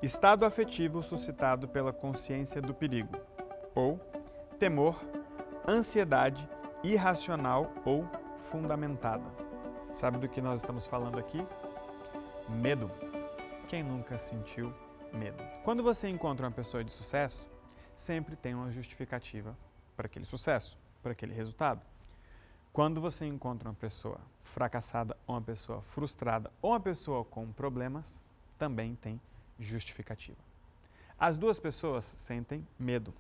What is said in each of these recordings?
estado afetivo suscitado pela consciência do perigo, ou temor, ansiedade irracional ou fundamentada. Sabe do que nós estamos falando aqui? Medo. Quem nunca sentiu medo? Quando você encontra uma pessoa de sucesso, sempre tem uma justificativa para aquele sucesso, para aquele resultado. Quando você encontra uma pessoa fracassada, ou uma pessoa frustrada, ou uma pessoa com problemas, também tem justificativa. As duas pessoas sentem medo.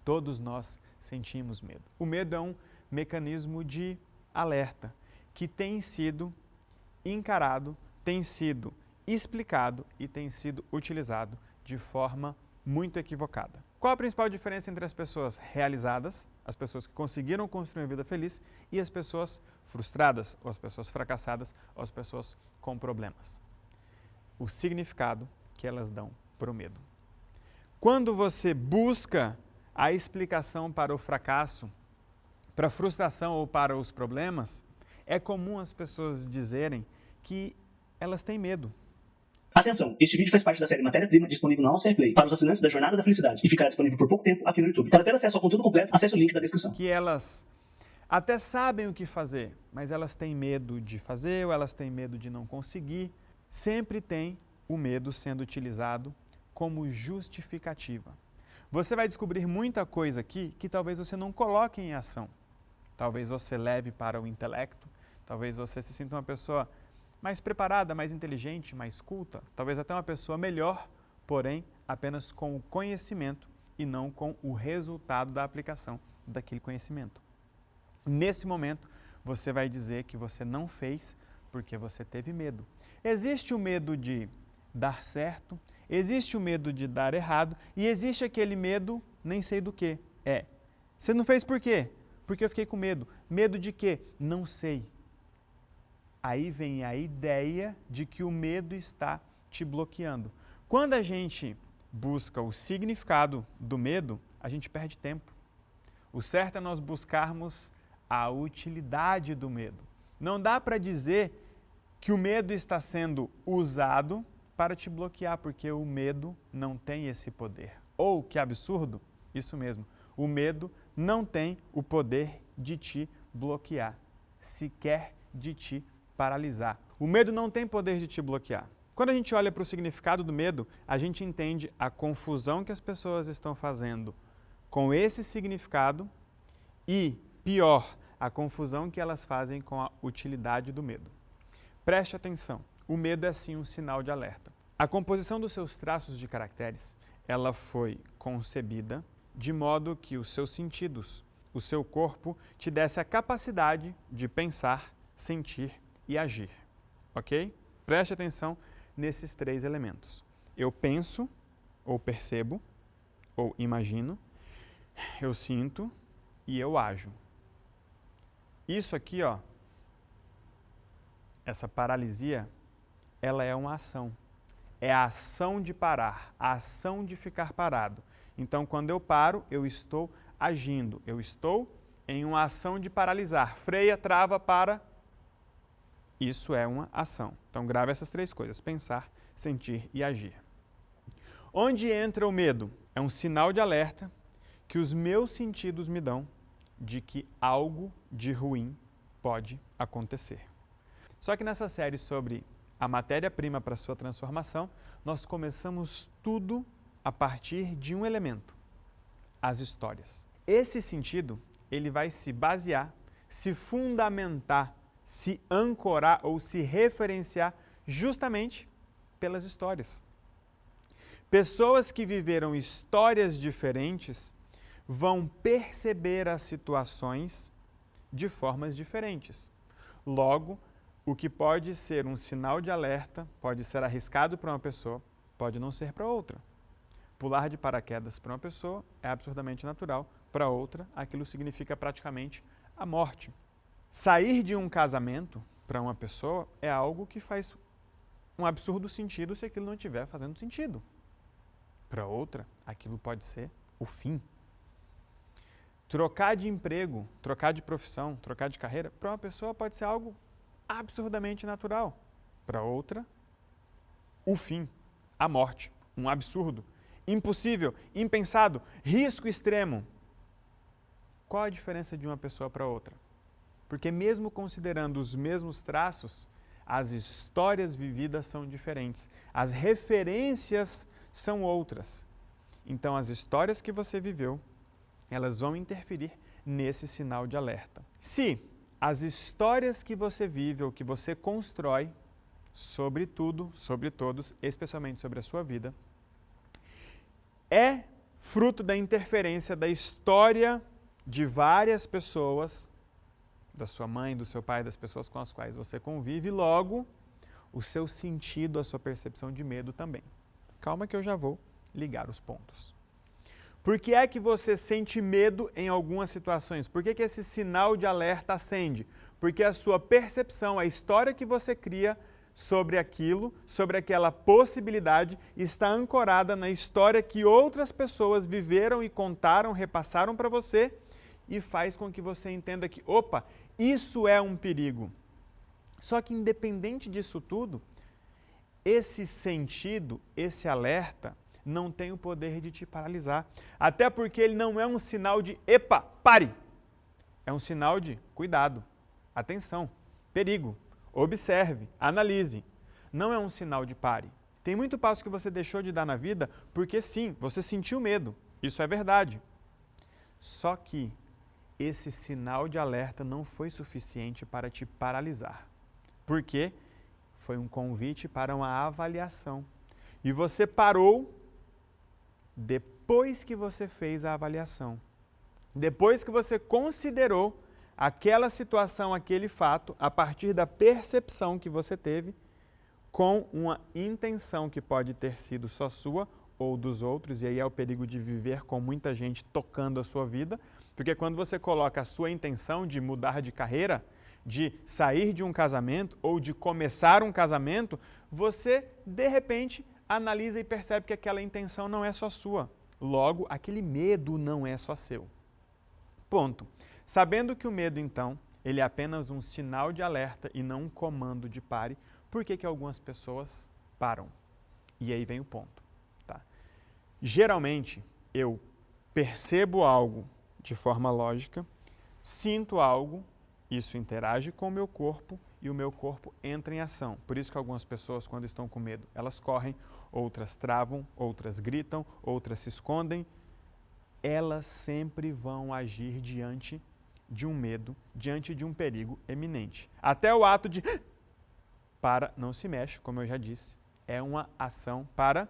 Todos nós sentimos medo. O medo é um mecanismo de alerta que tem sido encarado, tem sido explicado e tem sido utilizado de forma muito equivocada. Qual a principal diferença entre as pessoas realizadas, as pessoas que conseguiram construir uma vida feliz, e as pessoas frustradas, ou as pessoas fracassadas, ou as pessoas com problemas? O significado que elas dão para o medo. Quando você busca a explicação para o fracasso, para a frustração ou para os problemas, é comum as pessoas dizerem que elas têm medo. Atenção, este vídeo faz parte da série Matéria-Prima disponível na All Play para os assinantes da Jornada da Felicidade e ficará disponível por pouco tempo aqui no YouTube. Para ter acesso ao conteúdo completo, acesse o link da descrição. Que elas até sabem o que fazer, mas elas têm medo de fazer ou elas têm medo de não conseguir. Sempre tem o medo sendo utilizado como justificativa. Você vai descobrir muita coisa aqui que talvez você não coloque em ação. Talvez você leve para o intelecto, talvez você se sinta uma pessoa mais preparada, mais inteligente, mais culta, talvez até uma pessoa melhor, porém apenas com o conhecimento e não com o resultado da aplicação daquele conhecimento. Nesse momento, você vai dizer que você não fez porque você teve medo. Existe o medo de dar certo, existe o medo de dar errado e existe aquele medo, nem sei do que. Você não fez por quê? Porque eu fiquei com medo. Medo de quê? Não sei. Aí vem a ideia de que o medo está te bloqueando. Quando a gente busca o significado do medo, a gente perde tempo. O certo é nós buscarmos a utilidade do medo. Não dá para dizer que o medo está sendo usado para te bloquear, porque o medo não tem esse poder. Ou, que absurdo, isso mesmo, o medo não tem o poder de te bloquear, sequer de te paralisar. O medo não tem poder de te bloquear. Quando a gente olha para o significado do medo, a gente entende a confusão que as pessoas estão fazendo com esse significado e, pior, a confusão que elas fazem com a utilidade do medo. Preste atenção, o medo é sim um sinal de alerta. A composição dos seus traços de caracteres, ela foi concebida de modo que os seus sentidos, o seu corpo, te desse a capacidade de pensar, sentir e agir, ok? Preste atenção nesses três elementos. Eu penso, ou percebo, ou imagino, eu sinto e eu ajo. Isso aqui, ó, essa paralisia, ela é uma ação. É a ação de parar, a ação de ficar parado. Então, quando eu paro, eu estou agindo, eu estou em uma ação de paralisar. Freia, trava, para. Isso é uma ação. Então, grave essas três coisas: pensar, sentir e agir. Onde entra o medo? É um sinal de alerta que os meus sentidos me dão de que algo de ruim pode acontecer. Só que nessa série sobre a matéria-prima para sua transformação, nós começamos tudo a partir de um elemento: as histórias. Esse sentido, ele vai se basear, se fundamentar, se ancorar ou se referenciar justamente pelas histórias. Pessoas que viveram histórias diferentes vão perceber as situações de formas diferentes. Logo, o que pode ser um sinal de alerta, pode ser arriscado para uma pessoa, pode não ser para outra. Pular de paraquedas para uma pessoa é absurdamente natural, para outra aquilo significa praticamente a morte. Sair de um casamento para uma pessoa é algo que faz um absurdo sentido se aquilo não estiver fazendo sentido. Para outra, aquilo pode ser o fim. Trocar de emprego, trocar de profissão, trocar de carreira, para uma pessoa pode ser algo absurdamente natural. Para outra, o fim, a morte, um absurdo, impossível, impensado, risco extremo. Qual a diferença de uma pessoa para outra? Porque mesmo considerando os mesmos traços, as histórias vividas são diferentes, as referências são outras. Então, as histórias que você viveu, elas vão interferir nesse sinal de alerta. Se as histórias que você vive ou que você constrói sobre tudo, sobre todos, especialmente sobre a sua vida, é fruto da interferência da história de várias pessoas, da sua mãe, do seu pai, das pessoas com as quais você convive, logo, o seu sentido, a sua percepção de medo também. Calma que eu já vou ligar os pontos. Por que é que você sente medo em algumas situações? Por que esse sinal de alerta acende? Porque a sua percepção, a história que você cria sobre aquilo, sobre aquela possibilidade, está ancorada na história que outras pessoas viveram e contaram, repassaram para você e faz com que você entenda que, opa, isso é um perigo. Só que independente disso tudo, esse sentido, esse alerta, não tem o poder de te paralisar. Até porque ele não é um sinal de, epa, pare! É um sinal de cuidado, atenção, perigo, observe, analise. Não é um sinal de pare. Tem muito passo que você deixou de dar na vida porque sim, você sentiu medo. Isso é verdade. Só que esse sinal de alerta não foi suficiente para te paralisar. Porque foi um convite para uma avaliação. E você parou depois que você fez a avaliação. Depois que você considerou aquela situação, aquele fato, a partir da percepção que você teve, com uma intenção que pode ter sido só sua ou dos outros, e aí é o perigo de viver com muita gente tocando a sua vida, porque quando você coloca a sua intenção de mudar de carreira, de sair de um casamento ou de começar um casamento, você, de repente, analisa e percebe que aquela intenção não é só sua. Logo, aquele medo não é só seu. Ponto. Sabendo que o medo, então, ele é apenas um sinal de alerta e não um comando de pare, por que algumas pessoas param? E aí vem o ponto. Tá? Geralmente, eu percebo algo de forma lógica, sinto algo, isso interage com o meu corpo e o meu corpo entra em ação. Por isso que algumas pessoas, quando estão com medo, elas correm, outras travam, outras gritam, outras se escondem. Elas sempre vão agir diante de um medo, diante de um perigo eminente. Até o ato de para, não se mexe, como eu já disse, é uma ação para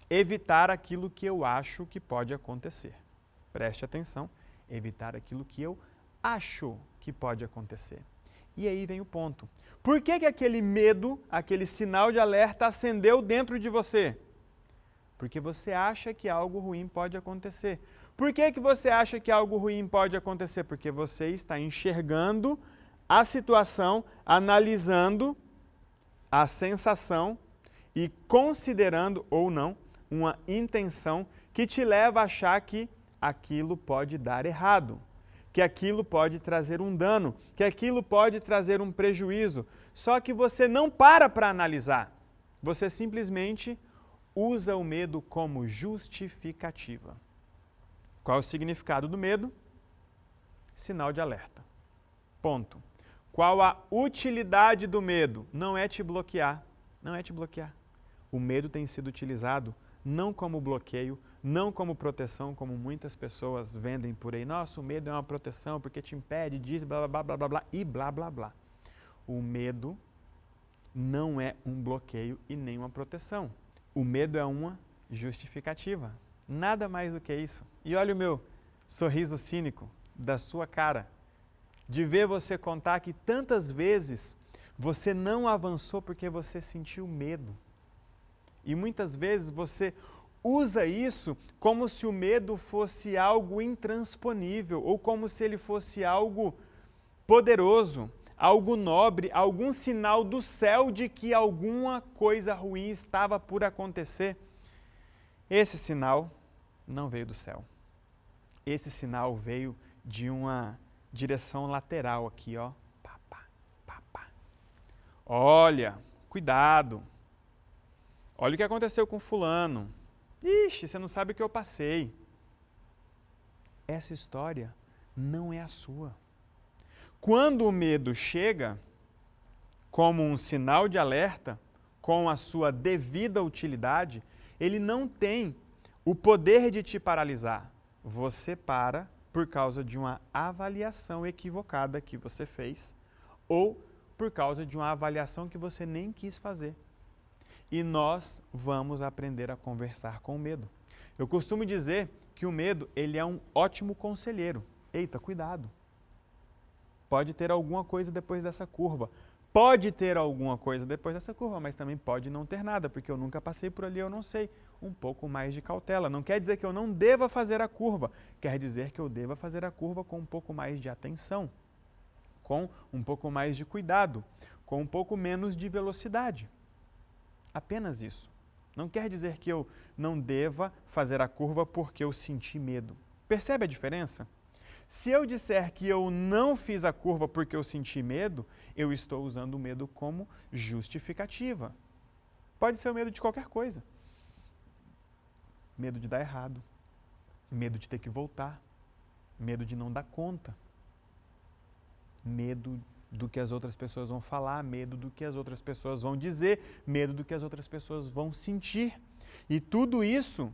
evitar aquilo que eu acho que pode acontecer. Preste atenção, evitar aquilo que eu acho que pode acontecer. E aí vem o ponto. Por que aquele medo, aquele sinal de alerta acendeu dentro de você? Porque você acha que algo ruim pode acontecer. Por que você acha que algo ruim pode acontecer? Porque você está enxergando a situação, analisando a sensação e considerando ou não uma intenção que te leva a achar que aquilo pode dar errado, que aquilo pode trazer um dano, que aquilo pode trazer um prejuízo. Só que você não para analisar. Você simplesmente usa o medo como justificativa. Qual é o significado do medo? Sinal de alerta. Ponto. Qual a utilidade do medo? Não é te bloquear. Não é te bloquear. O medo tem sido utilizado não como bloqueio, não como proteção, como muitas pessoas vendem por aí. Nossa, o medo é uma proteção porque te impede, diz blá, blá, blá, blá, blá, e blá, blá, blá. O medo não é um bloqueio e nem uma proteção. O medo é uma justificativa. Nada mais do que isso. E olha o meu sorriso cínico da sua cara, de ver você contar que tantas vezes você não avançou porque você sentiu medo. E muitas vezes você usa isso como se o medo fosse algo intransponível ou como se ele fosse algo poderoso, algo nobre, algum sinal do céu de que alguma coisa ruim estava por acontecer. Esse sinal não veio do céu. Esse sinal veio de uma direção lateral aqui, ó. Pá, pá, pá, pá. Olha, cuidado. Olha o que aconteceu com fulano. Ixi, você não sabe o que eu passei. Essa história não é a sua. Quando o medo chega, como um sinal de alerta, com a sua devida utilidade, ele não tem o poder de te paralisar. Você para por causa de uma avaliação equivocada que você fez ou por causa de uma avaliação que você nem quis fazer. E nós vamos aprender a conversar com o medo. Eu costumo dizer que o medo, ele é um ótimo conselheiro. Eita, cuidado. Pode ter alguma coisa depois dessa curva. Pode ter alguma coisa depois dessa curva, mas também pode não ter nada, porque eu nunca passei por ali, eu não sei. Um pouco mais de cautela. Não quer dizer que eu não deva fazer a curva, quer dizer que eu deva fazer a curva com um pouco mais de atenção, com um pouco mais de cuidado, com um pouco menos de velocidade. Apenas isso. Não quer dizer que eu não deva fazer a curva porque eu senti medo. Percebe a diferença? Se eu disser que eu não fiz a curva porque eu senti medo, eu estou usando o medo como justificativa. Pode ser o medo de qualquer coisa. Medo de dar errado, medo de ter que voltar, medo de não dar conta, medo do que as outras pessoas vão falar, medo do que as outras pessoas vão dizer, medo do que as outras pessoas vão sentir. E tudo isso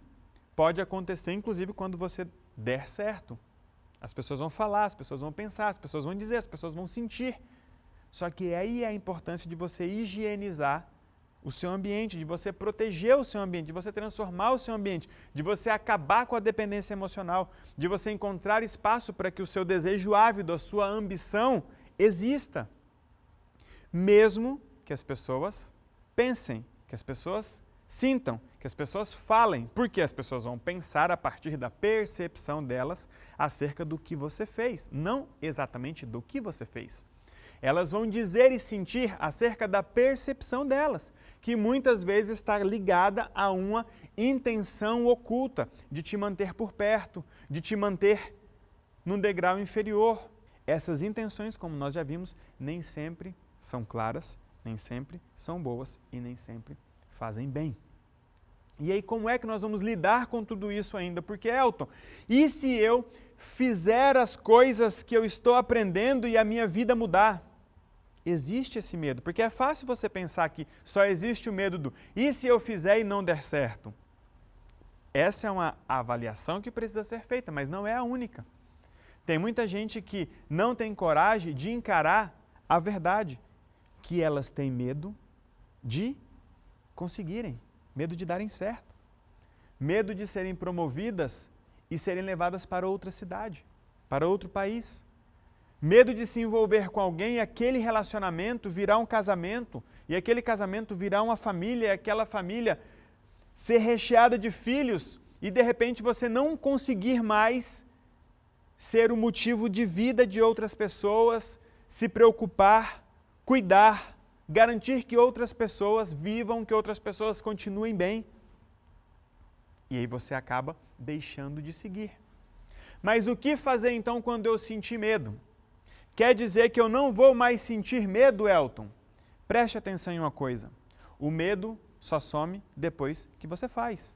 pode acontecer, inclusive, quando você der certo. As pessoas vão falar, as pessoas vão pensar, as pessoas vão dizer, as pessoas vão sentir. Só que aí é a importância de você higienizar o seu ambiente, de você proteger o seu ambiente, de você transformar o seu ambiente, de você acabar com a dependência emocional, de você encontrar espaço para que o seu desejo ávido, a sua ambição exista. Mesmo que as pessoas pensem, que as pessoas sintam, que as pessoas falem, porque as pessoas vão pensar a partir da percepção delas acerca do que você fez, não exatamente do que você fez. Elas vão dizer e sentir acerca da percepção delas, que muitas vezes está ligada a uma intenção oculta de te manter por perto, de te manter num degrau inferior. Essas intenções, como nós já vimos, nem sempre são claras, nem sempre são boas e nem sempre fazem bem. E aí, como é que nós vamos lidar com tudo isso ainda? Porque, Elton, e se eu fizer as coisas que eu estou aprendendo e a minha vida mudar? Existe esse medo, porque é fácil você pensar que só existe o medo do e se eu fizer e não der certo? Essa é uma avaliação que precisa ser feita, mas não é a única. Tem muita gente que não tem coragem de encarar a verdade, que elas têm medo de conseguirem, medo de darem certo, medo de serem promovidas e serem levadas para outra cidade, para outro país. Medo de se envolver com alguém e aquele relacionamento virar um casamento, e aquele casamento virar uma família, e aquela família ser recheada de filhos, e de repente você não conseguir mais ser o motivo de vida de outras pessoas, se preocupar, cuidar, garantir que outras pessoas vivam, que outras pessoas continuem bem. E aí você acaba deixando de seguir. Mas o que fazer então quando eu sentir medo? Quer dizer que eu não vou mais sentir medo, Elton? Preste atenção em uma coisa. O medo só some depois que você faz.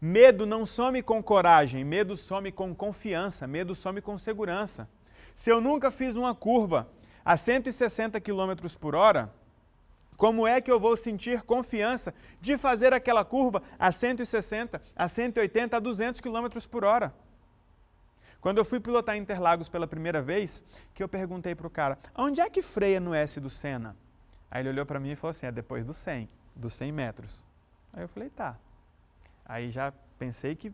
Medo não some com coragem, medo some com confiança, medo some com segurança. Se eu nunca fiz uma curva a 160 km por hora, como é que eu vou sentir confiança de fazer aquela curva a 160, a 180, a 200 km por hora? Quando eu fui pilotar em Interlagos pela primeira vez, que eu perguntei para o cara, onde é que freia no S do Senna? Aí ele olhou para mim e falou assim, é depois dos 100 metros. Aí eu falei, tá. Aí já pensei que,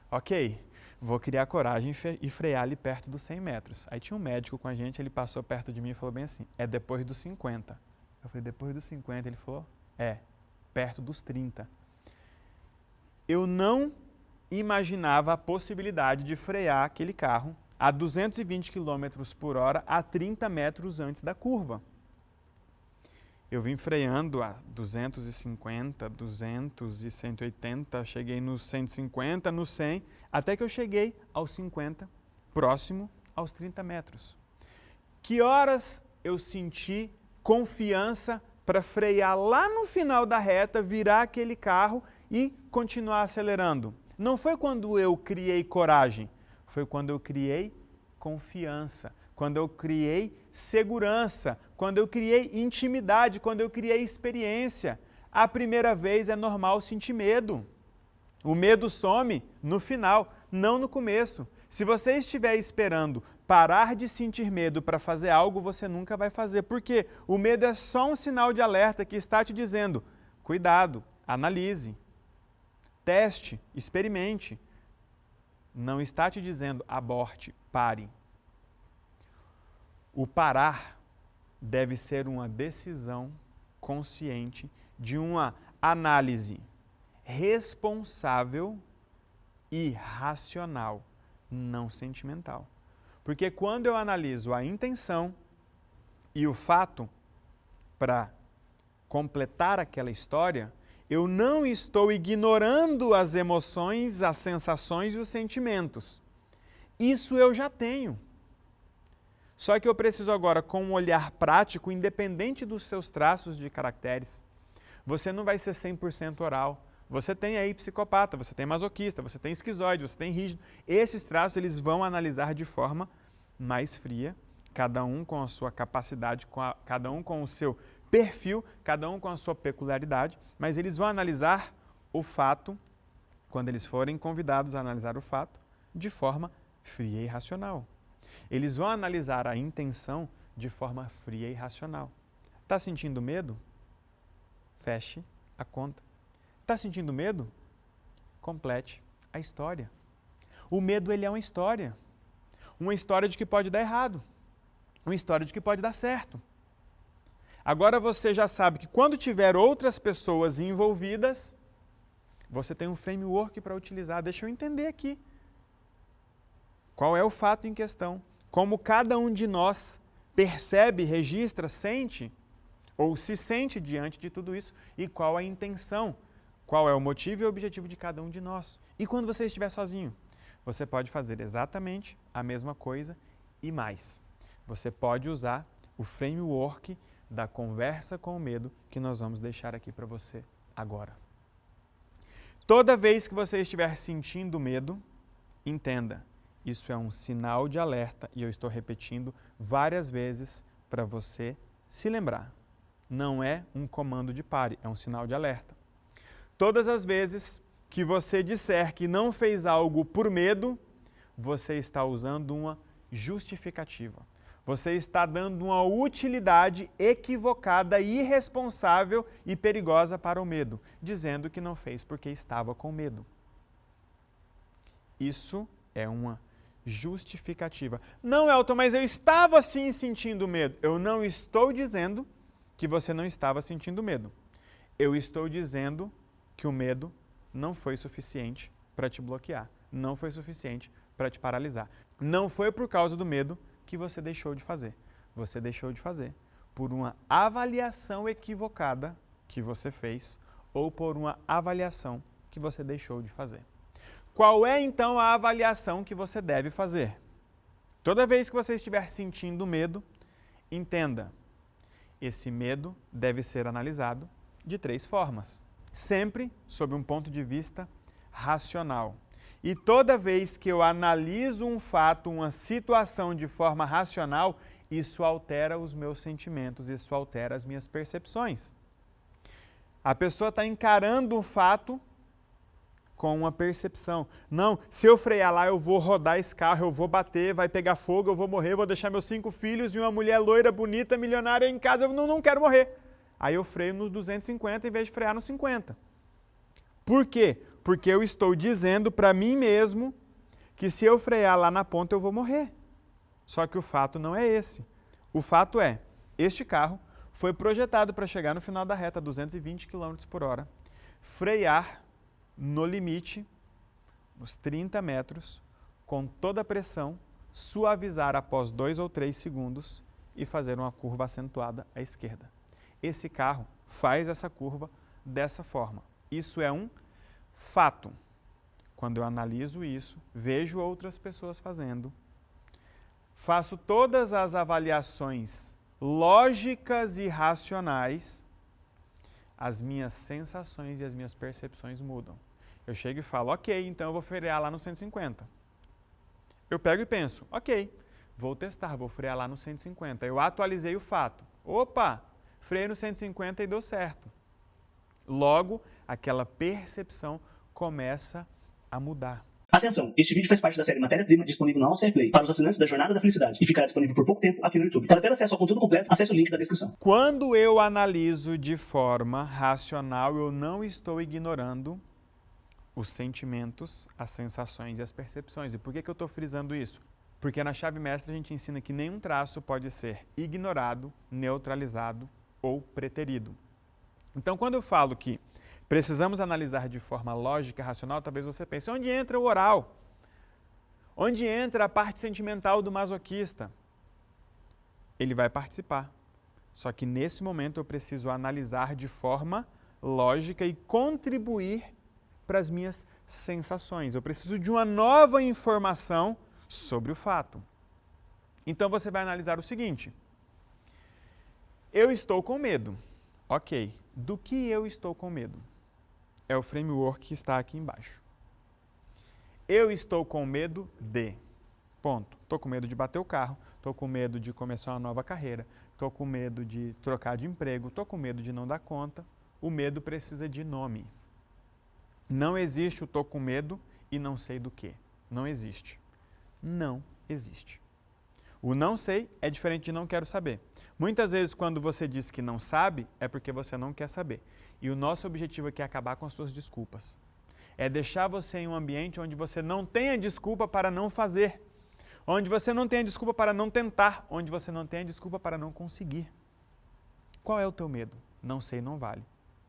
ok, vou criar coragem e frear ali perto dos 100 metros. Aí tinha um médico com a gente, ele passou perto de mim e falou bem assim, é depois dos 50. Eu falei, depois dos 50? Ele falou, perto dos 30. Eu não imaginava a possibilidade de frear aquele carro a 220 km por hora a 30 metros antes da curva. Eu vim freando a 250, 200 e 180, cheguei nos 150, no 100, até que eu cheguei aos 50, próximo aos 30 metros. Que horas eu senti confiança para frear lá no final da reta, virar aquele carro e continuar acelerando? Não foi quando eu criei coragem, foi quando eu criei confiança, quando eu criei segurança, quando eu criei intimidade, quando eu criei experiência. A primeira vez é normal sentir medo. O medo some no final, não no começo. Se você estiver esperando parar de sentir medo para fazer algo, você nunca vai fazer. Por quê? O medo é só um sinal de alerta que está te dizendo: cuidado, analise, teste, experimente. Não está te dizendo aborte, pare. O parar deve ser uma decisão consciente de uma análise responsável e racional, não sentimental. Porque quando eu analiso a intenção e o fato para completar aquela história, eu não estou ignorando as emoções, as sensações e os sentimentos. Isso eu já tenho. Só que eu preciso agora, com um olhar prático, independente dos seus traços de caracteres. Você não vai ser 100% oral. Você tem aí psicopata, você tem masoquista, você tem esquizoide, você tem rígido. Esses traços eles vão analisar de forma mais fria, cada um com a sua capacidade, cada um com o seu perfil, cada um com a sua peculiaridade, mas eles vão analisar o fato, quando eles forem convidados a analisar o fato, de forma fria e racional. Eles vão analisar a intenção de forma fria e racional. Está sentindo medo? Feche a conta. Está sentindo medo? Complete a história. O medo ele é uma história de que pode dar errado, uma história de que pode dar certo. Agora você já sabe que quando tiver outras pessoas envolvidas, você tem um framework para utilizar. Deixa eu entender aqui. Qual é o fato em questão? Como cada um de nós percebe, registra, sente ou se sente diante de tudo isso e qual a intenção, qual é o motivo e o objetivo de cada um de nós. E quando você estiver sozinho, você pode fazer exatamente a mesma coisa e mais. Você pode usar o framework da conversa com o medo que nós vamos deixar aqui para você agora. Toda vez que você estiver sentindo medo, entenda, isso é um sinal de alerta e eu estou repetindo várias vezes para você se lembrar. Não é um comando de pare, é um sinal de alerta. Todas as vezes que você disser que não fez algo por medo, você está usando uma justificativa. Você está dando uma utilidade equivocada, irresponsável e perigosa para o medo, dizendo que não fez porque estava com medo. Isso é uma justificativa. Não, Elton, mas eu estava sim sentindo medo. Eu não estou dizendo que você não estava sentindo medo. Eu estou dizendo que o medo não foi suficiente para te bloquear, não foi suficiente para te paralisar. Não foi por causa do medo que você deixou de fazer. Você deixou de fazer por uma avaliação equivocada que você fez ou por uma avaliação que você deixou de fazer. Qual é então a avaliação que você deve fazer? Toda vez que você estiver sentindo medo, entenda, esse medo deve ser analisado de 3 formas. Sempre sob um ponto de vista racional. E toda vez que eu analiso um fato, uma situação de forma racional, isso altera os meus sentimentos, isso altera as minhas percepções. A pessoa está encarando um fato com uma percepção. Não, se eu frear lá, eu vou rodar esse carro, eu vou bater, vai pegar fogo, eu vou morrer, eu vou deixar meus 5 filhos e uma mulher loira, bonita, milionária em casa, eu não quero morrer. Aí eu freio no 250 em vez de frear no 50. Por quê? Porque eu estou dizendo para mim mesmo que se eu frear lá na ponta eu vou morrer. Só que o fato não é esse. O fato é, este carro foi projetado para chegar no final da reta a 220 km por hora, frear no limite, nos 30 metros, com toda a pressão, suavizar após 2 ou 3 segundos e fazer uma curva acentuada à esquerda. Esse carro faz essa curva dessa forma. Isso é um fato. Quando eu analiso isso, vejo outras pessoas fazendo, faço todas as avaliações lógicas e racionais as minhas sensações e as minhas percepções mudam. Eu chego e falo, ok, então eu vou frear lá no 150. Eu pego e penso, ok, vou testar, vou frear lá no 150. Eu atualizei o fato. Opa, freio no 150 e deu certo. Logo, aquela percepção começa a mudar. Atenção, este vídeo faz parte da série Matéria-Prima disponível no AllSharePlay para os assinantes da Jornada da Felicidade e ficará disponível por pouco tempo aqui no YouTube. Para ter acesso ao conteúdo completo, acesse o link da descrição. Quando eu analiso de forma racional, eu não estou ignorando os sentimentos, as sensações e as percepções. E por que eu estou frisando isso? Porque na chave mestra a gente ensina que nenhum traço pode ser ignorado, neutralizado ou preterido. Então, quando eu falo que precisamos analisar de forma lógica e racional, talvez você pense, onde entra o oral? Onde entra a parte sentimental do masoquista? Ele vai participar. Só que nesse momento eu preciso analisar de forma lógica e contribuir para as minhas sensações. Eu preciso de uma nova informação sobre o fato. Então você vai analisar o seguinte. Eu estou com medo. Ok. Do que eu estou com medo? É o framework que está aqui embaixo. Eu estou com medo de... Ponto. Estou com medo de bater o carro, estou com medo de começar uma nova carreira, estou com medo de trocar de emprego, estou com medo de não dar conta. O medo precisa de nome. Não existe o estou com medo e não sei do que. Não existe. Não existe. O não sei é diferente de não quero saber. Muitas vezes, quando você diz que não sabe, é porque você não quer saber. E o nosso objetivo aqui é acabar com as suas desculpas. É deixar você em um ambiente onde você não tenha desculpa para não fazer. Onde você não tenha desculpa para não tentar. Onde você não tenha desculpa para não conseguir. Qual é o teu medo? Não sei, não vale.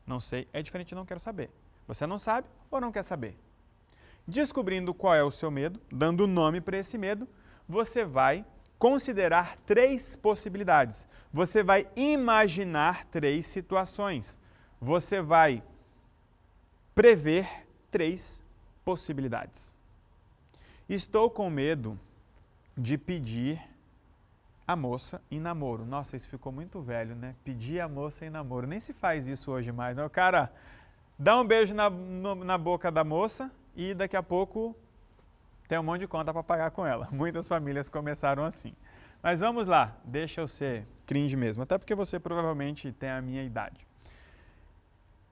Não sei é diferente de não quero saber. Você não sabe ou não quer saber? Descobrindo qual é o seu medo, dando nome para esse medo, você vai considerar 3 possibilidades. Você vai imaginar 3 situações. Você vai prever 3 possibilidades. Estou com medo de pedir a moça em namoro. Nossa, isso ficou muito velho, né? Pedir a moça em namoro. Nem se faz isso hoje mais, né? O cara dá um beijo na boca da moça e daqui a pouco tem um monte de conta para pagar com ela. Muitas famílias começaram assim. Mas vamos lá, deixa eu ser cringe mesmo, até porque você provavelmente tem a minha idade.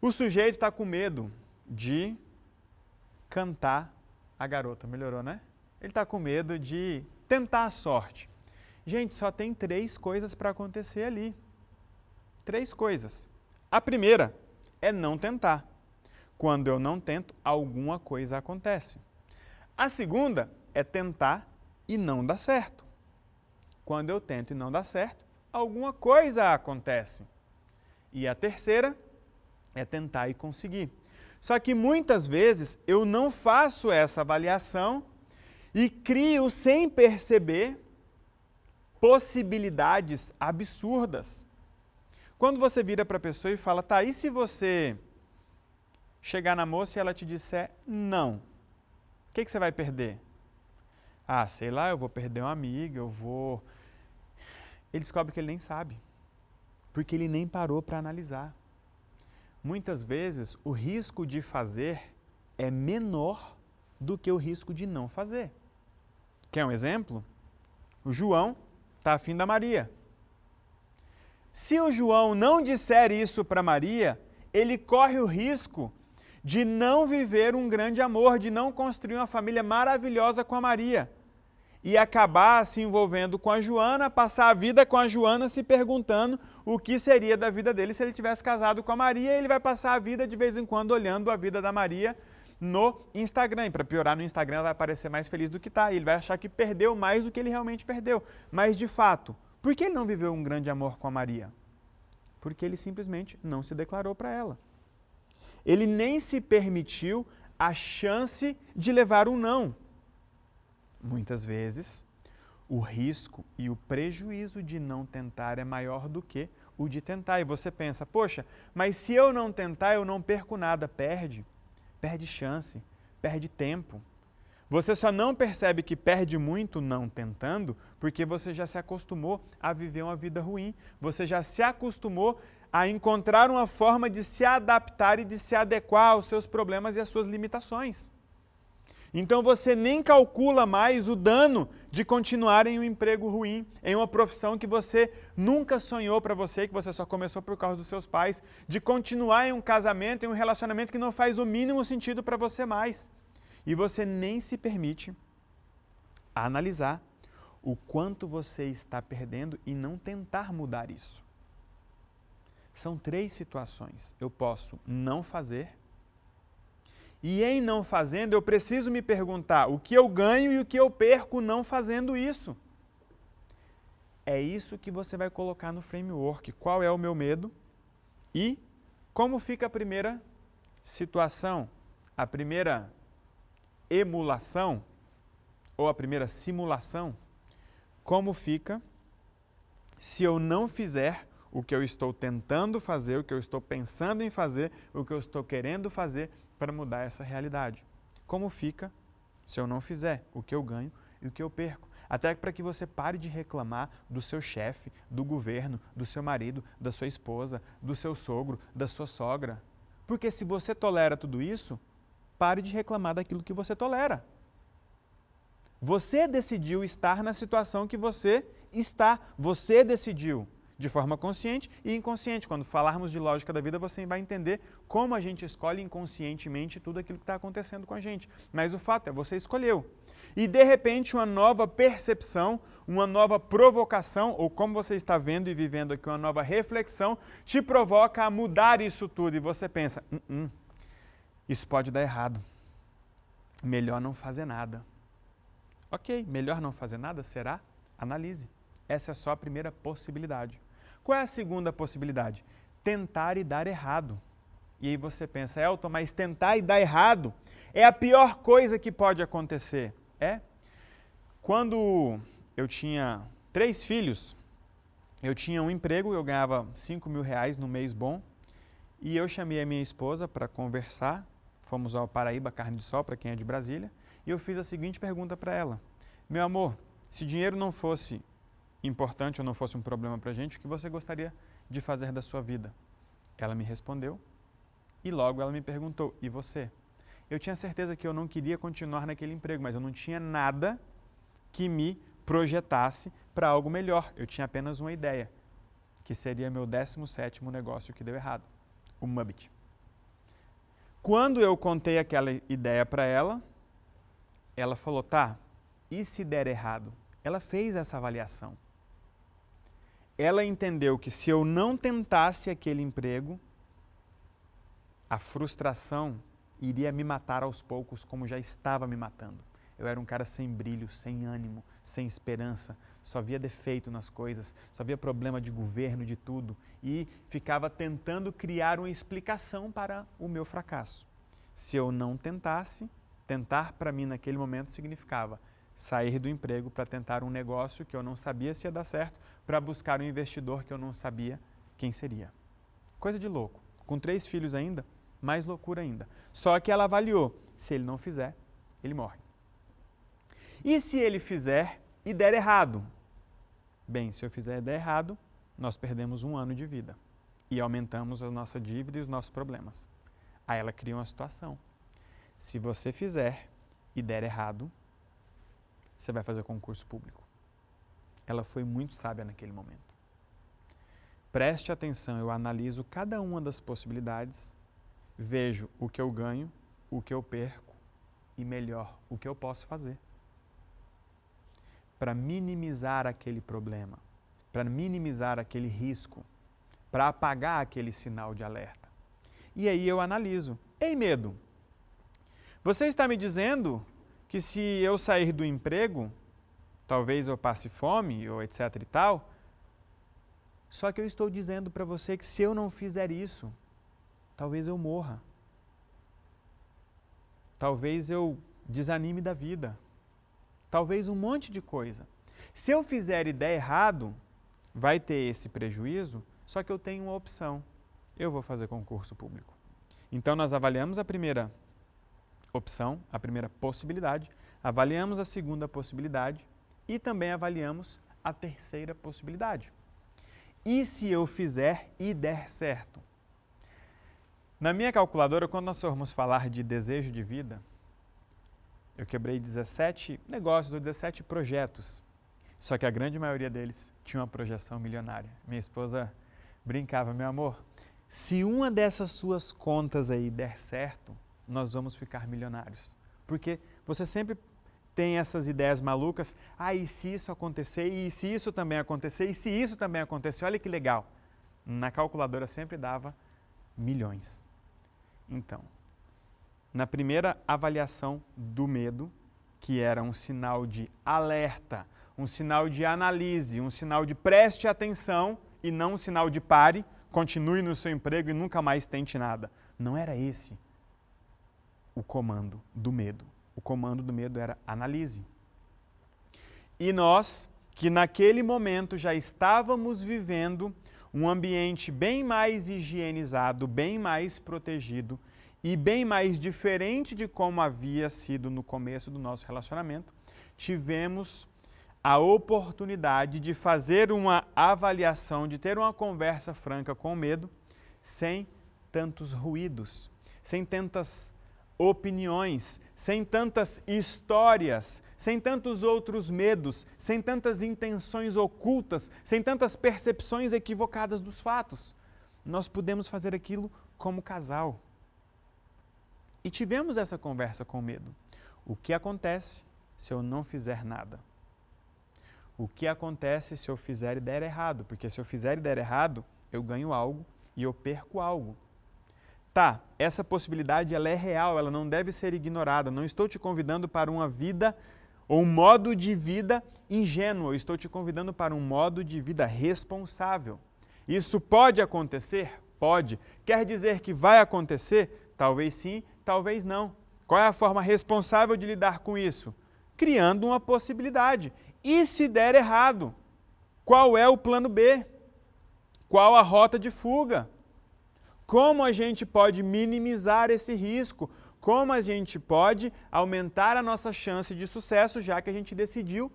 O sujeito está com medo de cantar a garota. Melhorou, né? Ele está com medo de tentar a sorte. Gente, só tem 3 coisas para acontecer ali. 3 coisas. A primeira é não tentar. Quando eu não tento, alguma coisa acontece. A segunda é tentar e não dá certo. Quando eu tento e não dá certo, alguma coisa acontece. E a terceira é tentar e conseguir. Só que muitas vezes eu não faço essa avaliação e crio sem perceber possibilidades absurdas. Quando você vira para a pessoa e fala, tá, e se você chegar na moça e ela te disser não? O que você vai perder? Ah, sei lá, eu vou perder uma amiga, Ele descobre que ele nem sabe, porque ele nem parou para analisar. Muitas vezes, o risco de fazer é menor do que o risco de não fazer. Quer um exemplo? O João está afim da Maria. Se o João não disser isso para Maria, ele corre o risco de não viver um grande amor, de não construir uma família maravilhosa com a Maria. E acabar se envolvendo com a Joana, passar a vida com a Joana se perguntando o que seria da vida dele se ele tivesse casado com a Maria. E ele vai passar a vida de vez em quando olhando a vida da Maria no Instagram. E para piorar, no Instagram ela vai parecer mais feliz do que está. Ele vai achar que perdeu mais do que ele realmente perdeu. Mas de fato, por que ele não viveu um grande amor com a Maria? Porque ele simplesmente não se declarou para ela. Ele nem se permitiu a chance de levar um não. Muitas vezes, o risco e o prejuízo de não tentar é maior do que o de tentar. E você pensa, poxa, mas se eu não tentar, eu não perco nada. Perde chance, perde tempo. Você só não percebe que perde muito não tentando, porque você já se acostumou a viver uma vida ruim. Você já se acostumou a encontrar uma forma de se adaptar e de se adequar aos seus problemas e às suas limitações. Então você nem calcula mais o dano de continuar em um emprego ruim, em uma profissão que você nunca sonhou para você, que você só começou por causa dos seus pais, de continuar em um casamento, em um relacionamento que não faz o mínimo sentido para você mais. E você nem se permite analisar o quanto você está perdendo e não tentar mudar isso. São 3 situações. Eu posso não fazer, e em não fazendo eu preciso me perguntar o que eu ganho e o que eu perco não fazendo isso. É isso que você vai colocar no framework. Qual é o meu medo e como fica a primeira situação, a primeira emulação ou a primeira simulação. Como fica se eu não fizer o que eu estou tentando fazer, o que eu estou pensando em fazer, o que eu estou querendo fazer para mudar essa realidade? Como fica se eu não fizer o que eu ganho e o que eu perco? Até para que você pare de reclamar do seu chefe, do governo, do seu marido, da sua esposa, do seu sogro, da sua sogra. Porque se você tolera tudo isso, pare de reclamar daquilo que você tolera. Você decidiu estar na situação que você está. Você decidiu de forma consciente e inconsciente. Quando falarmos de lógica da vida, você vai entender como a gente escolhe inconscientemente tudo aquilo que está acontecendo com a gente. Mas o fato é, você escolheu. E de repente uma nova percepção, uma nova provocação, ou como você está vendo e vivendo aqui, uma nova reflexão, te provoca a mudar isso tudo. E você pensa, isso pode dar errado. Melhor não fazer nada. Ok, melhor não fazer nada? Será? Analise. Essa é só a primeira possibilidade. Qual é a segunda possibilidade? Tentar e dar errado. E aí você pensa, Elton, mas tentar e dar errado é a pior coisa que pode acontecer. Quando eu tinha 3 filhos, eu tinha um emprego, eu ganhava R$5.000 no mês bom, e eu chamei a minha esposa para conversar, fomos ao Paraíba Carne de Sol, para quem é de Brasília, e eu fiz a seguinte pergunta para ela: meu amor, se dinheiro não fosse importante ou não fosse um problema para a gente, o que você gostaria de fazer da sua vida? Ela me respondeu e logo ela me perguntou, e você? Eu tinha certeza que eu não queria continuar naquele emprego, mas eu não tinha nada que me projetasse para algo melhor. Eu tinha apenas uma ideia, que seria meu 17º negócio que deu errado, o Mubbit. Quando eu contei aquela ideia para ela, ela falou, tá, e se der errado? Ela fez essa avaliação. Ela entendeu que se eu não tentasse aquele emprego, a frustração iria me matar aos poucos, como já estava me matando. Eu era um cara sem brilho, sem ânimo, sem esperança, só via defeito nas coisas, só via problema de governo, de tudo, e ficava tentando criar uma explicação para o meu fracasso. Se eu não tentasse, tentar para mim naquele momento significava sair do emprego para tentar um negócio que eu não sabia se ia dar certo, para buscar um investidor que eu não sabia quem seria. Coisa de louco. Com 3 filhos ainda, mais loucura ainda. Só que ela avaliou, se ele não fizer, ele morre. E se ele fizer e der errado? Bem, se eu fizer e der errado, nós perdemos 1 ano de vida e aumentamos a nossa dívida e os nossos problemas. Aí ela cria uma situação. Se você fizer e der errado, você vai fazer concurso público. Ela foi muito sábia naquele momento. Preste atenção, eu analiso cada uma das possibilidades, vejo o que eu ganho, o que eu perco e, melhor, o que eu posso fazer para minimizar aquele problema, para minimizar aquele risco, para apagar aquele sinal de alerta. E aí eu analiso. Ei, medo, você está me dizendo que se eu sair do emprego, talvez eu passe fome ou etc e tal, só que eu estou dizendo para você que se eu não fizer isso, talvez eu morra. Talvez eu desanime da vida. Talvez um monte de coisa. Se eu fizer e der errado, vai ter esse prejuízo, só que eu tenho uma opção. Eu vou fazer concurso público. Então nós avaliamos a primeira opção, a primeira possibilidade, avaliamos a segunda possibilidade e também avaliamos a terceira possibilidade. E se eu fizer e der certo? Na minha calculadora, quando nós formos falar de desejo de vida, eu quebrei 17 negócios ou 17 projetos. Só que a grande maioria deles tinha uma projeção milionária. Minha esposa brincava, meu amor, se uma dessas suas contas aí der certo, nós vamos ficar milionários. Porque você sempre tem essas ideias malucas, e se isso acontecer, e se isso também acontecer, e se isso também acontecer, olha que legal. Na calculadora sempre dava milhões. Então, na primeira avaliação do medo, que era um sinal de alerta, um sinal de analise, um sinal de preste atenção e não um sinal de pare, continue no seu emprego e nunca mais tente nada. Não era esse o comando do medo. O comando do medo era analise. E nós, que naquele momento já estávamos vivendo um ambiente bem mais higienizado, bem mais protegido e bem mais diferente de como havia sido no começo do nosso relacionamento, tivemos a oportunidade de fazer uma avaliação, de ter uma conversa franca com o medo, sem tantos ruídos, sem tantas opiniões, sem tantas histórias, sem tantos outros medos, sem tantas intenções ocultas, sem tantas percepções equivocadas dos fatos. Nós pudemos fazer aquilo como casal. E tivemos essa conversa com o medo. O que acontece se eu não fizer nada? O que acontece se eu fizer e der errado? Porque se eu fizer e der errado, eu ganho algo e eu perco algo. Tá, essa possibilidade ela é real, ela não deve ser ignorada. Não estou te convidando para uma vida ou um modo de vida ingênuo. Eu estou te convidando para um modo de vida responsável. Isso pode acontecer? Pode. Quer dizer que vai acontecer? Talvez sim, talvez não. Qual é a forma responsável de lidar com isso? Criando uma possibilidade. E se der errado? Qual é o plano B? Qual a rota de fuga? Como a gente pode minimizar esse risco? Como a gente pode aumentar a nossa chance de sucesso, já que a gente decidiu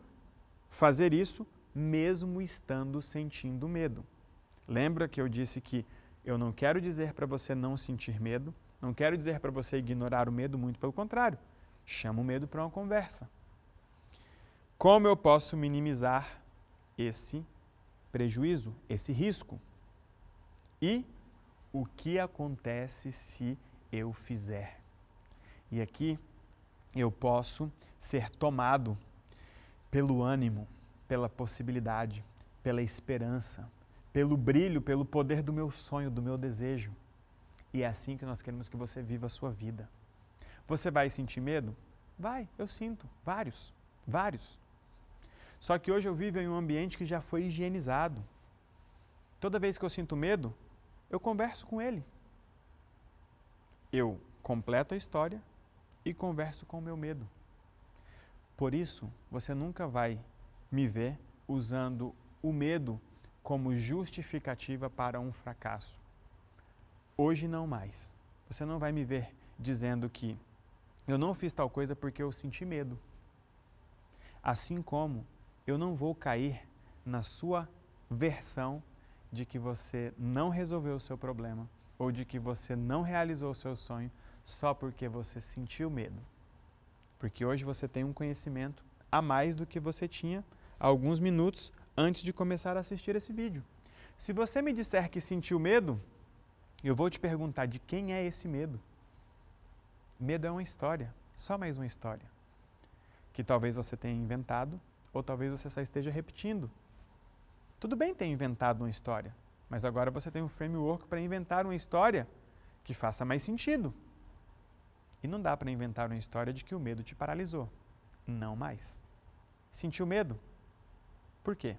fazer isso mesmo estando sentindo medo? Lembra que eu disse que eu não quero dizer para você não sentir medo, não quero dizer para você ignorar o medo, muito pelo contrário. Chama o medo para uma conversa. Como eu posso minimizar esse prejuízo, esse risco? E o que acontece se eu fizer? E aqui eu posso ser tomado pelo ânimo, pela possibilidade, pela esperança, pelo brilho, pelo poder do meu sonho, do meu desejo. E é assim que nós queremos que você viva a sua vida. Você vai sentir medo? Vai, eu sinto, vários. Só que hoje eu vivo em um ambiente que já foi higienizado. Toda vez que eu sinto medo, eu converso com ele. Eu completo a história e converso com o meu medo. Por isso, você nunca vai me ver usando o medo como justificativa para um fracasso. Hoje não mais. Você não vai me ver dizendo que eu não fiz tal coisa porque eu senti medo. Assim como eu não vou cair na sua versão de que você não resolveu o seu problema ou de que você não realizou o seu sonho só porque você sentiu medo. Porque hoje você tem um conhecimento a mais do que você tinha há alguns minutos antes de começar a assistir esse vídeo. Se você me disser que sentiu medo, eu vou te perguntar de quem é esse medo. Medo é uma história, só mais uma história, que talvez você tenha inventado ou talvez você só esteja repetindo. Tudo bem ter inventado uma história, mas agora você tem um framework para inventar uma história que faça mais sentido. E não dá para inventar uma história de que o medo te paralisou. Não mais. Sentiu medo? Por quê?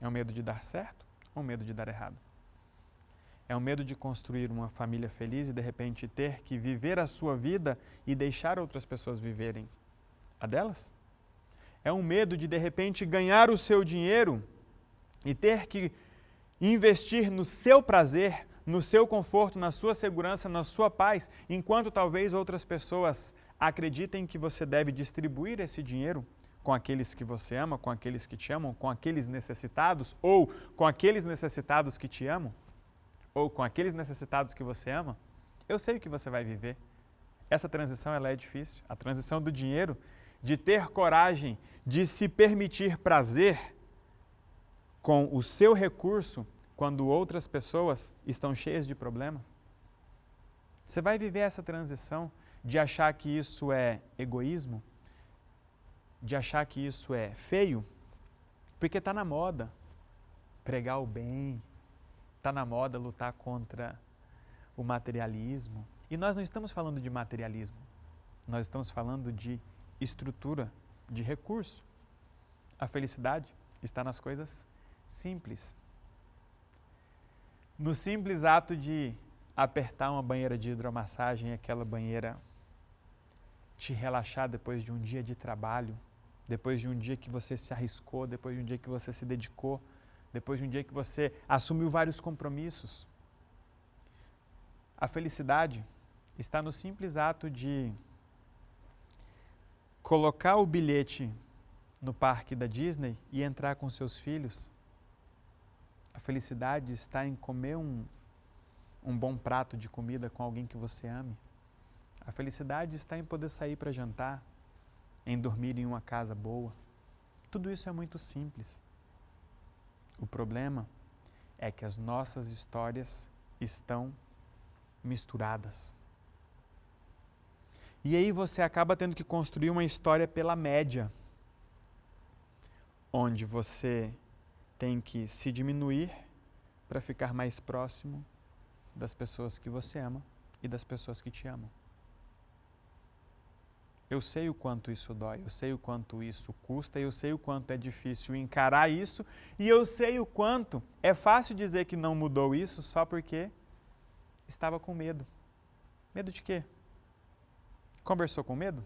É um medo de dar certo ou um medo de dar errado? É um medo de construir uma família feliz e de repente ter que viver a sua vida e deixar outras pessoas viverem a delas? É um medo de repente ganhar o seu dinheiro e ter que investir no seu prazer, no seu conforto, na sua segurança, na sua paz, enquanto talvez outras pessoas acreditem que você deve distribuir esse dinheiro com aqueles que você ama, com aqueles que te amam, com aqueles necessitados, ou com aqueles necessitados que te amam, ou com aqueles necessitados que você ama, eu sei o que você vai viver. Essa transição ela é difícil. A transição do dinheiro, de ter coragem de se permitir prazer com o seu recurso quando outras pessoas estão cheias de problemas. Você vai viver essa transição de achar que isso é egoísmo, de achar que isso é feio, porque está na moda pregar o bem, está na moda lutar contra o materialismo. E nós não estamos falando de materialismo, nós estamos falando de estrutura, de recurso. A felicidade está nas coisas simples. No simples ato de apertar uma banheira de hidromassagem e aquela banheira te relaxar depois de um dia de trabalho, depois de um dia que você se arriscou, depois de um dia que você se dedicou, depois de um dia que você assumiu vários compromissos. A felicidade está no simples ato de colocar o bilhete no parque da Disney e entrar com seus filhos. A felicidade está em comer um bom prato de comida com alguém que você ame. A felicidade está em poder sair para jantar, em dormir em uma casa boa. Tudo isso é muito simples. O problema é que as nossas histórias estão misturadas. E aí você acaba tendo que construir uma história pela média, onde você tem que se diminuir para ficar mais próximo das pessoas que você ama e das pessoas que te amam. Eu sei o quanto isso dói, eu sei o quanto isso custa, eu sei o quanto é difícil encarar isso e eu sei o quanto é fácil dizer que não mudou isso só porque estava com medo. Medo de quê? Conversou com medo?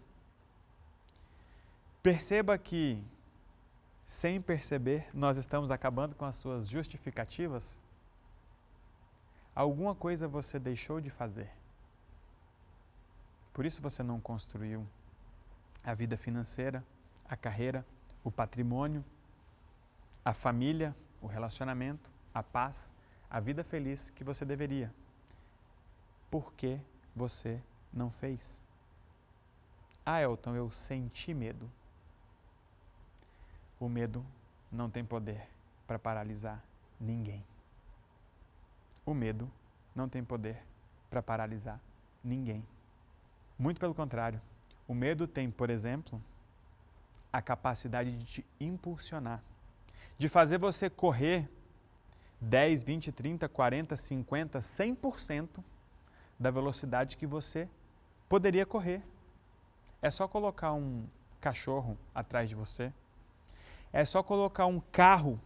Perceba que, sem perceber, nós estamos acabando com as suas justificativas. Alguma coisa você deixou de fazer. Por isso você não construiu a vida financeira, a carreira, o patrimônio, a família, o relacionamento, a paz, a vida feliz que você deveria. Por que você não fez? Ah, Elton, eu senti medo. O medo não tem poder para paralisar ninguém. O medo não tem poder para paralisar ninguém. Muito pelo contrário. O medo tem, por exemplo, a capacidade de te impulsionar, de fazer você correr 10, 20, 30, 40, 50, 100% da velocidade que você poderia correr. É só colocar um cachorro atrás de você, é só colocar um carro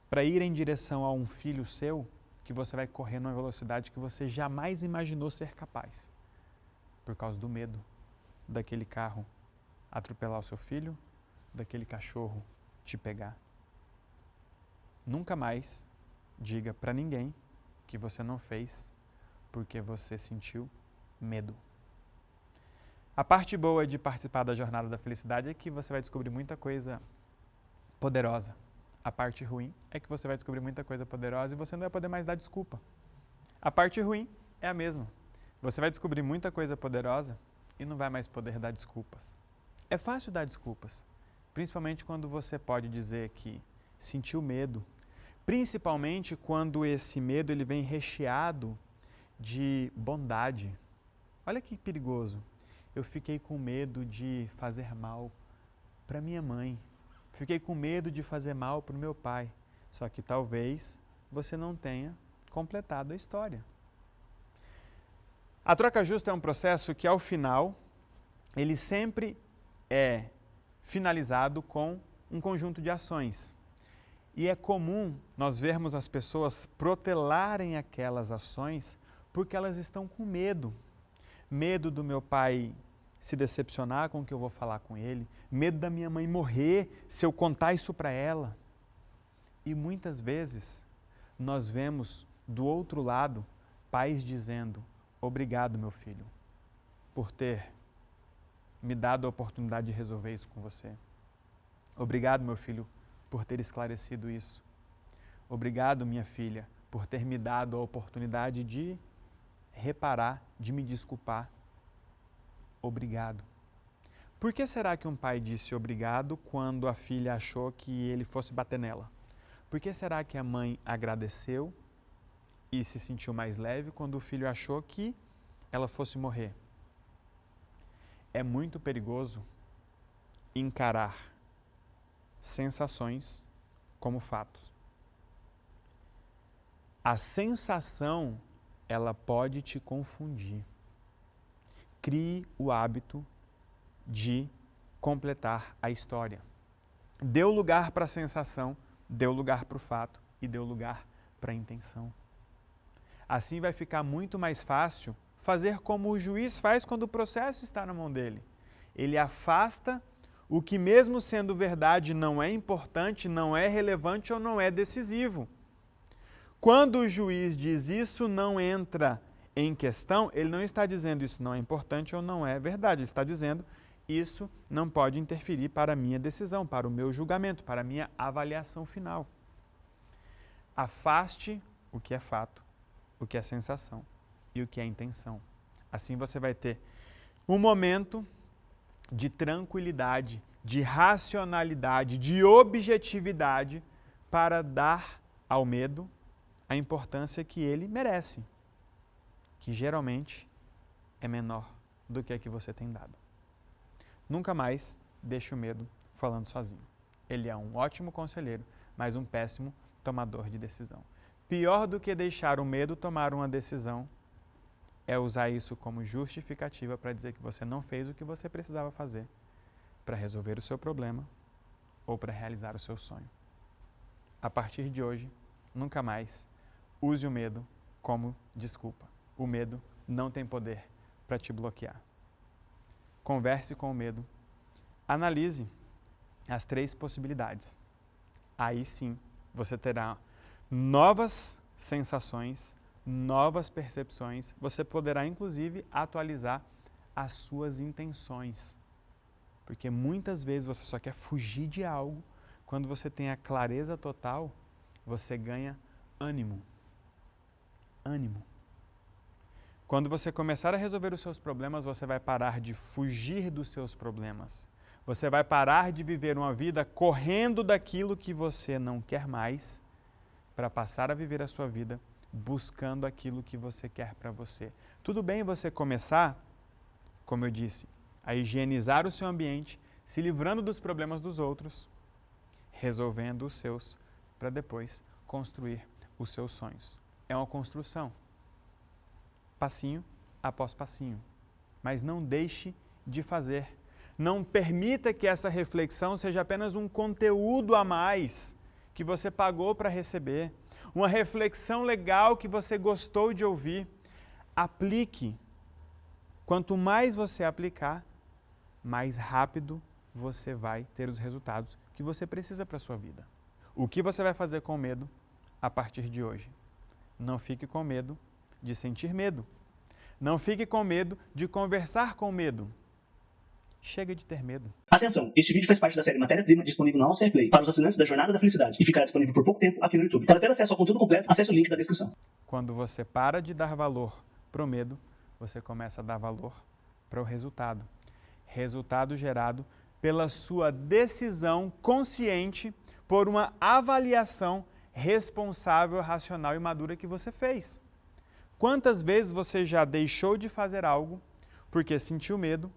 para ir em direção a um filho seu, que você vai correr numa velocidade que você jamais imaginou ser capaz, por causa do medo daquele carro atropelar o seu filho, daquele cachorro te pegar. Nunca mais diga para ninguém que você não fez porque você sentiu medo. A parte boa de participar da Jornada da Felicidade é que você vai descobrir muita coisa poderosa. A parte ruim é que você vai descobrir muita coisa poderosa e você não vai poder mais dar desculpa. A parte ruim é a mesma. Você vai descobrir muita coisa poderosa e não vai mais poder dar desculpas. É fácil dar desculpas, principalmente quando você pode dizer que sentiu medo, principalmente quando esse medo ele vem recheado de bondade. Olha que perigoso. Eu fiquei com medo de fazer mal para minha mãe. Fiquei com medo de fazer mal para o meu pai. Só que talvez você não tenha completado a história. A troca justa é um processo que, ao final, ele sempre é finalizado com um conjunto de ações. E é comum nós vermos as pessoas protelarem aquelas ações porque elas estão com medo. Medo do meu pai se decepcionar com o que eu vou falar com ele, medo da minha mãe morrer se eu contar isso para ela. E muitas vezes nós vemos do outro lado pais dizendo: obrigado, meu filho, por ter me dado a oportunidade de resolver isso com você. Obrigado, meu filho, por ter esclarecido isso. Obrigado, minha filha, por ter me dado a oportunidade de reparar, de me desculpar. Obrigado. Por que será que um pai disse obrigado quando a filha achou que ele fosse bater nela? Por que será que a mãe agradeceu e se sentiu mais leve quando o filho achou que ela fosse morrer? É muito perigoso encarar sensações como fatos. A sensação, ela pode te confundir. Crie o hábito de completar a história. Deu lugar para a sensação, deu lugar para o fato e deu lugar para a intenção. Assim vai ficar muito mais fácil fazer como o juiz faz quando o processo está na mão dele. Ele afasta o que, mesmo sendo verdade, não é importante, não é relevante ou não é decisivo. Quando o juiz diz isso não entra em questão, ele não está dizendo isso não é importante ou não é verdade, ele está dizendo isso não pode interferir para a minha decisão, para o meu julgamento, para a minha avaliação final. Afaste o que é fato, o que é sensação e o que é intenção. Assim você vai ter um momento de tranquilidade, de racionalidade, de objetividade para dar ao medo a importância que ele merece, que geralmente é menor do que a que você tem dado. Nunca mais deixe o medo falando sozinho. Ele é um ótimo conselheiro, mas um péssimo tomador de decisão. Pior do que deixar o medo tomar uma decisão é usar isso como justificativa para dizer que você não fez o que você precisava fazer para resolver o seu problema ou para realizar o seu sonho. A partir de hoje, nunca mais use o medo como desculpa. O medo não tem poder para te bloquear. Converse com o medo. Analise as 3 possibilidades. Aí sim, você terá novas sensações, novas percepções. Você poderá, inclusive, atualizar as suas intenções. Porque muitas vezes você só quer fugir de algo. Quando você tem a clareza total, você ganha ânimo. Ânimo. Quando você começar a resolver os seus problemas, você vai parar de fugir dos seus problemas. Você vai parar de viver uma vida correndo daquilo que você não quer mais, para passar a viver a sua vida buscando aquilo que você quer para você. Tudo bem você começar, como eu disse, a higienizar o seu ambiente, se livrando dos problemas dos outros, resolvendo os seus, para depois construir os seus sonhos. É uma construção. Passinho após passinho. Mas não deixe de fazer. Não permita que essa reflexão seja apenas um conteúdo a mais que você pagou para receber. Uma reflexão legal que você gostou de ouvir. Aplique. Quanto mais você aplicar, mais rápido você vai ter os resultados que você precisa para a sua vida. O que você vai fazer com medo a partir de hoje? Não fique com medo de sentir medo. Não fique com medo de conversar com medo. Chega de ter medo. Atenção, este vídeo faz parte da série Matéria-Prima disponível na All Play para os assinantes da Jornada da Felicidade e ficará disponível por pouco tempo aqui no YouTube. Para ter acesso ao conteúdo completo, acesse o link da descrição. Quando você para de dar valor para o medo, você começa a dar valor para o resultado. Resultado gerado pela sua decisão consciente por uma avaliação responsável, racional e madura que você fez. Quantas vezes você já deixou de fazer algo porque sentiu medo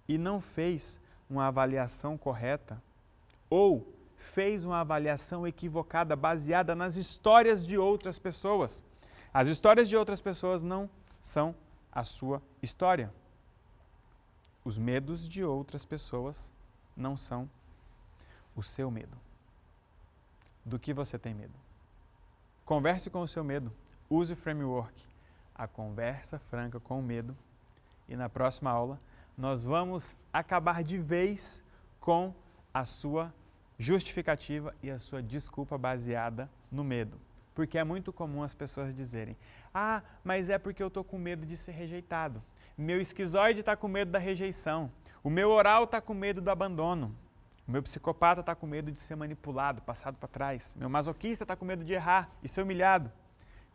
e não fez uma avaliação correta ou fez uma avaliação equivocada baseada nas histórias de outras pessoas? As histórias de outras pessoas não são a sua história. Os medos de outras pessoas não são o seu medo. Do que você tem medo? Converse com o seu medo. Use o framework. A conversa franca com o medo. E na próxima aula, nós vamos acabar de vez com a sua justificativa e a sua desculpa baseada no medo. Porque é muito comum as pessoas dizerem: ah, mas é porque eu estou com medo de ser rejeitado. Meu esquizoide está com medo da rejeição. O meu oral está com medo do abandono. O meu psicopata está com medo de ser manipulado, passado para trás. Meu masoquista está com medo de errar e ser humilhado.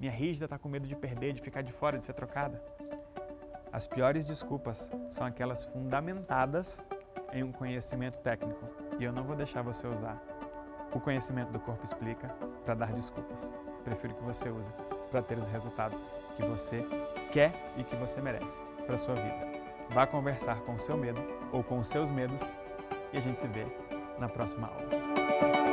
Minha rígida está com medo de perder, de ficar de fora, de ser trocada. As piores desculpas são aquelas fundamentadas em um conhecimento técnico. E eu não vou deixar você usar o conhecimento do Corpo Explica para dar desculpas. Prefiro que você use para ter os resultados que você quer e que você merece para a sua vida. Vá conversar com o seu medo ou com os seus medos e a gente se vê na próxima aula.